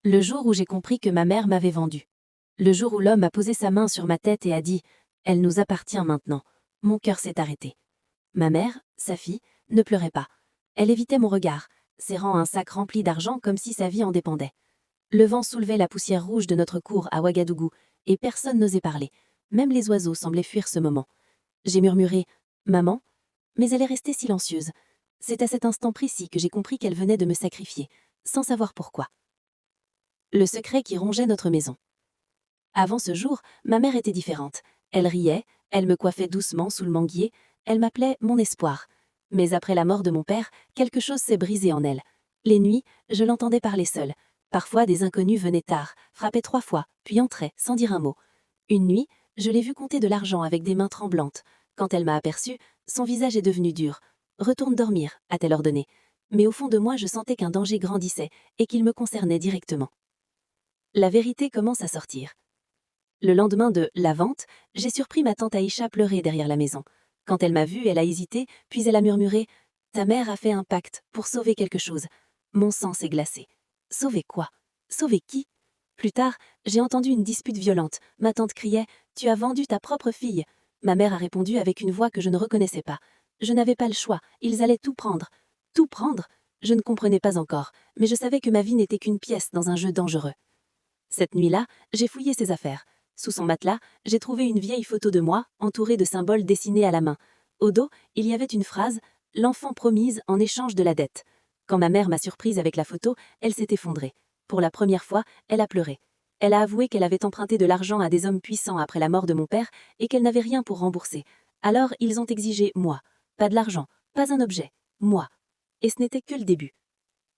Le jour où j'ai compris que ma mère m'avait vendue. Le jour où l'homme a posé sa main sur ma tête et a dit « Elle nous appartient maintenant », mon cœur s'est arrêté. Ma mère, sa fille, ne pleurait pas. Elle évitait mon regard, serrant un sac rempli d'argent comme si sa vie en dépendait. Le vent soulevait la poussière rouge de notre cour à Ouagadougou, et personne n'osait parler. Même les oiseaux semblaient fuir ce moment. J'ai murmuré « Maman », mais elle est restée silencieuse. C'est à cet instant précis que j'ai compris qu'elle venait de me sacrifier, sans savoir pourquoi. Le secret qui rongeait notre maison. Avant ce jour, ma mère était différente. Elle riait, elle me coiffait doucement sous le manguier, elle m'appelait mon espoir. Mais après la mort de mon père, quelque chose s'est brisé en elle. Les nuits, je l'entendais parler seule. Parfois, des inconnus venaient tard, frappaient 3 fois, puis entraient, sans dire un mot. Une nuit, je l'ai vue compter de l'argent avec des mains tremblantes. Quand elle m'a aperçue, son visage est devenu dur. « Retourne dormir », a-t-elle ordonné. Mais au fond de moi, je sentais qu'un danger grandissait et qu'il me concernait directement. La vérité commence à sortir. Le lendemain de la vente, j'ai surpris ma tante Aïcha pleurer derrière la maison. Quand elle m'a vue, elle a hésité, puis elle a murmuré « Ta mère a fait un pacte pour sauver quelque chose. » Mon sang s'est glacé. Sauver quoi? Sauver qui? Plus tard, j'ai entendu une dispute violente. Ma tante criait « Tu as vendu ta propre fille !» Ma mère a répondu avec une voix que je ne reconnaissais pas. Je n'avais pas le choix, ils allaient tout prendre. Tout prendre? Je ne comprenais pas encore, mais je savais que ma vie n'était qu'une pièce dans un jeu dangereux. Cette nuit-là, j'ai fouillé ses affaires. Sous son matelas, j'ai trouvé une vieille photo de moi, entourée de symboles dessinés à la main. Au dos, il y avait une phrase « L'enfant promise en échange de la dette ». Quand ma mère m'a surprise avec la photo, elle s'est effondrée. Pour la première fois, elle a pleuré. Elle a avoué qu'elle avait emprunté de l'argent à des hommes puissants après la mort de mon père et qu'elle n'avait rien pour rembourser. Alors, ils ont exigé moi. Pas de l'argent, pas un objet. Moi. Et ce n'était que le début.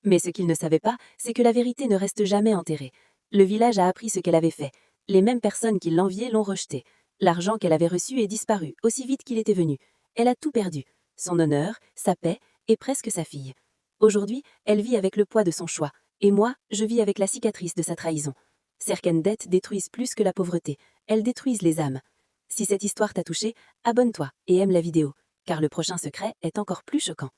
Mais ce qu'ils ne savaient pas, c'est que la vérité ne reste jamais enterrée. Le village a appris ce qu'elle avait fait. Les mêmes personnes qui l'enviaient l'ont rejeté. L'argent qu'elle avait reçu est disparu, aussi vite qu'il était venu. Elle a tout perdu. Son honneur, sa paix et presque sa fille. Aujourd'hui, elle vit avec le poids de son choix. Et moi, je vis avec la cicatrice de sa trahison. Certaines dettes détruisent plus que la pauvreté. Elles détruisent les âmes. Si cette histoire t'a touché, abonne-toi et aime la vidéo, car le prochain secret est encore plus choquant.